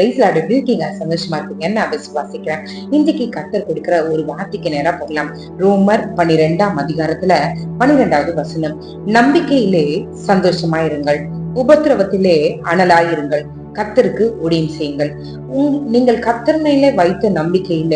Price Lord, எப்படி இருக்கீங்க? சந்தோஷமா இருக்கீங்கன்னு நான் விசுவாசிக்கிறேன். இன்றைக்கு கர்த்தர் கொடுக்கிற ஒரு வார்த்தைக்கு நேரா போகலாம். ரோமர் 12ஆம் அதிகாரத்துல 12வது வசனம். நம்பிக்கையிலே சந்தோஷமாயிருங்கள், உபத்திரவத்திலே அனலாயிருங்கள், கர்த்தருக்கு ஊழியம் செய்யுங்கள். நீங்கள் கர்த்தர் மேலே வைத்த நம்பிக்கையில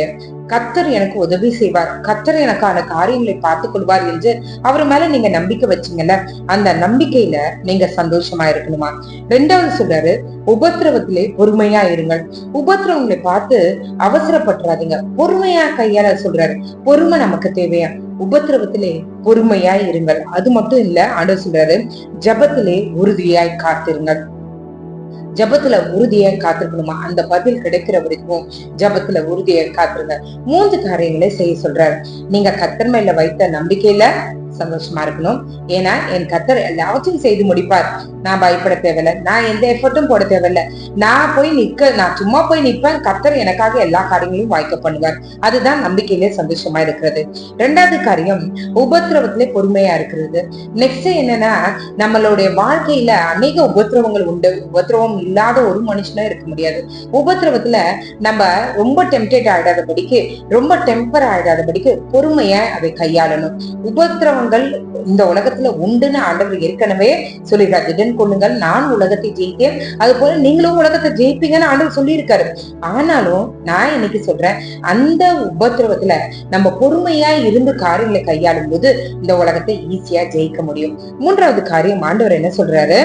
கர்த்தர் எனக்கு உதவி செய்வார், கர்த்தர் எனக்கான காரியங்களை பார்த்துக் கொள்வார் என்று அவர் மேல நீங்க நம்பிக்கை வச்சீங்கல்ல, அந்த நம்பிக்கையில நீங்க சந்தோஷமா இருக்கணுமா. 2வது சொல்றாரு, உபத்திரவத்திலே பொறுமையா இருங்கள். உபத்திரவங்களை பார்த்து அவசரப்பட்டுறாதீங்க, பொறுமையா கையாள சொல்றாரு. பொறுமை நமக்கு தேவையா? உபத்திரவத்திலே பொறுமையாய் இருங்கள். அது மட்டும் இல்ல, ஆண்டவர் சொல்றாரு, ஜெபத்திலே உறுதியாய் காத்திருங்கள். ஜபத்துல உறுதியாய் காத்திருக்கணுமா. அந்த பதில் கிடைக்கிற வரைக்கும் ஜபத்துல உறுதியாய் காத்திருங்க. 3 காரியங்களை செய்ய சொல்றாரு. நீங்க கர்த்தர் மேல வைத்த நம்பிக்கையில சந்தோஷமா இருக்கணும். ஏன்னா என் கர்த்தர் எல்லாத்தையும் செய்து முடிப்பார். நான் பயப்பட தேவையில்ல, நான் எந்த எஃபர்ட்டும் போட தேவையில்ல, நான் சும்மா போய் நிற்பேன், கர்த்தர் எனக்காக எல்லா காரியங்களையும் வாய்க்க பண்ணுவார். அதுதான் நம்பிக்கையிலே சந்தோஷமா இருக்கிறது. 2வது காரியம், உபத்திரவத்திலே பொறுமையா இருக்கிறது. நெக்ஸ்ட் என்னன்னா, நம்மளுடைய வாழ்க்கையில அநேக உபத்திரவங்கள் உண்டு. உபத்திரவம் இல்லாத ஒரு மனுஷனும் இருக்க முடியாது. உபத்திரவத்துல நம்ம ரொம்ப டெம்டேட் ஆயிடாதபடிக்கு, ரொம்ப டெம்பர் ஆயிடாதபடிக்கு பொறுமையா அதை கையாளணும். உபத்திரவங்கள் இந்த உலகத்துல உண்டுன்னு ஆண்டவர் ஏற்கனவே சொல்லியிருக்காரு. திடன் கொள்ளுங்கள், நான் உலகத்தை ஜெயித்தேன், அது போல நீங்களும் உலகத்தை ஜெயிப்பீங்கன்னு ஆண்டவர் சொல்லியிருக்காரு. ஆனாலும் நான் இன்னைக்கு சொல்றேன், அந்த உபத்திரவத்துல நம்ம பொறுமையா இருந்து காரியங்களை கையாளும் போது இந்த உலகத்தை ஈஸியா ஜெயிக்க முடியும். 3வது காரியம், ஆண்டவர் என்ன சொல்றாரு,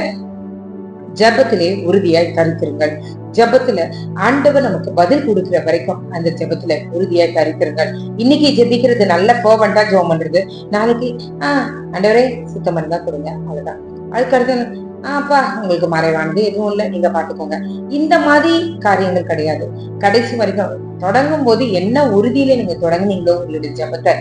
ஜபத்திலே உறுதியாய் தரித்திருங்கள். ஜபத்துல ஆண்டவர் நமக்கு பதில் கொடுக்கிற வரைக்கும் அந்த ஜபத்துல உறுதியாய் தரித்திருங்கள். இன்னைக்கு ஜெபிக்கிறது நல்ல பர்வெண்டா ஜெபம் பண்றது, நாளைக்கு ஆண்டவரே சுத்தம் இருந்தா கொடுங்க, அவ்வளவுதான். அதுக்கடுத்து அப்பா உங்களுக்கு மறைவானது எதுவும் இல்லை, நீங்க பாத்துக்கோங்க. இந்த மாதிரி காரியங்கள் கிடையாது. கடைசி வரைக்கும் தொடங்கும் போது என்ன உறுதியில நீங்க தொடங்குனீங்களோ, உங்களுடைய ஜபத்தை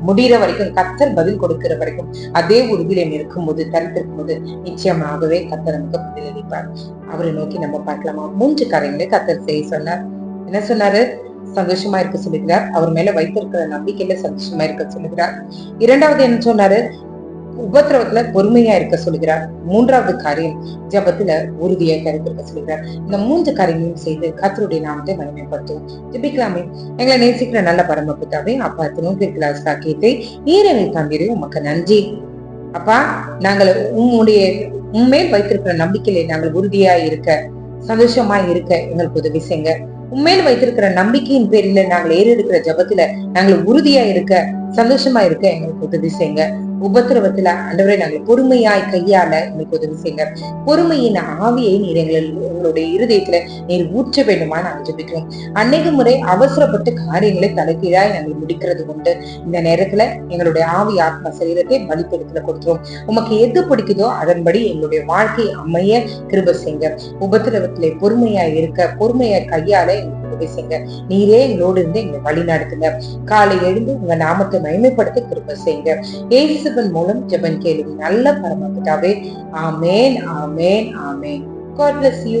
முடிகிற வரைக்கும், கர்த்தர் பதில் கொடுக்கிற வரைக்கும் அதே உறுதியில நிற்கும் போது, தரித்திருக்கும் போது நிச்சயமாகவே கர்த்தர் நமக்கு பதிலளிப்பார். அவரை நோக்கி நம்ம பார்க்கலாமா. 3 காரியங்களை கர்த்தர் செய்ய சொன்னார். என்ன சொன்னாரு? சந்தோஷமா இருக்க சொல்லுகிறார். அவர் மேல வைத்திருக்கிற நம்பிக்கையில சந்தோஷமா இருக்க சொல்லுகிறார். 2வது என்ன சொன்னாரு? உபத்திரவத்துல பொறுமையா இருக்க சொல்லுகிறார். 3வது காரியம், ஜபத்துல உறுதியா கருத்திருக்க சொல்லுகிறார். இந்த 3 காரியங்களையும் செய்து கர்த்தருடைய நாமத்தை மகிமைப்படுத்துவோம். ஜெபிக்கலாமே. எங்களை நேசிக்கிற நல்ல பரமபிதாவே, அப்பா திரும்ப சாக்கியத்தை ஈரவை தம்பீரே, உமக்கு நன்றி. அப்பா, நாங்கள் உண்மையில் வைத்திருக்கிற நம்பிக்கையில நாங்கள் உறுதியா இருக்க, சந்தோஷமா இருக்க எங்களுக்கு உதவி செய்யுங்க. உண்மையில் வைத்திருக்கிற நம்பிக்கையின் பேரில நாங்கள் ஏறெடுக்கிற ஜபத்துல நாங்கள் உறுதியா இருக்க, சந்தோஷமா இருக்க எங்களுக்கு உதவி செய்யுங்க. உபத்திரவத்துல ஆண்டவரே நாங்கள் பொறுமையாய் கையாள எங்களுக்கு உதவி செய்யுங்க. பொறுமையின் ஆவியை நீர் எங்களுடைய இருதயத்துல நீர் ஊற்ற வேண்டுமா நாங்கள் ஜெபிக்கிறோம். அநேக முறை அவசரப்பட்டு காரியங்களை தலைக்கீழாய் நாங்கள் முடிக்கிறது உண்டு. இந்த நேரத்துல எங்களுடைய ஆவி ஆத்ம சரீரத்தை பலிபீடத்துல கொடுக்கிறோம். உமக்கு எது பிடிக்குதோ அதன்படி எங்களுடைய வாழ்க்கை அமைய கிருபை செய்யுங்க. உபத்திரவத்திலே பொறுமையாய் இருக்க, பொறுமையாய் கையாள உதவி செய்யுங்க. நீரே எங்களோடு இருந்து எங்களை வழி நடத்துங்க. காலை எழுந்து உங்க நாமத்தை மகிமைப்படுத்த கிருபை செய்யுங்க. இயேசுவின் மூலம் ஜெபம் கேளுங்க நல்ல பரமபிதாவே. ஆமென், ஆமென், ஆமென். God bless you.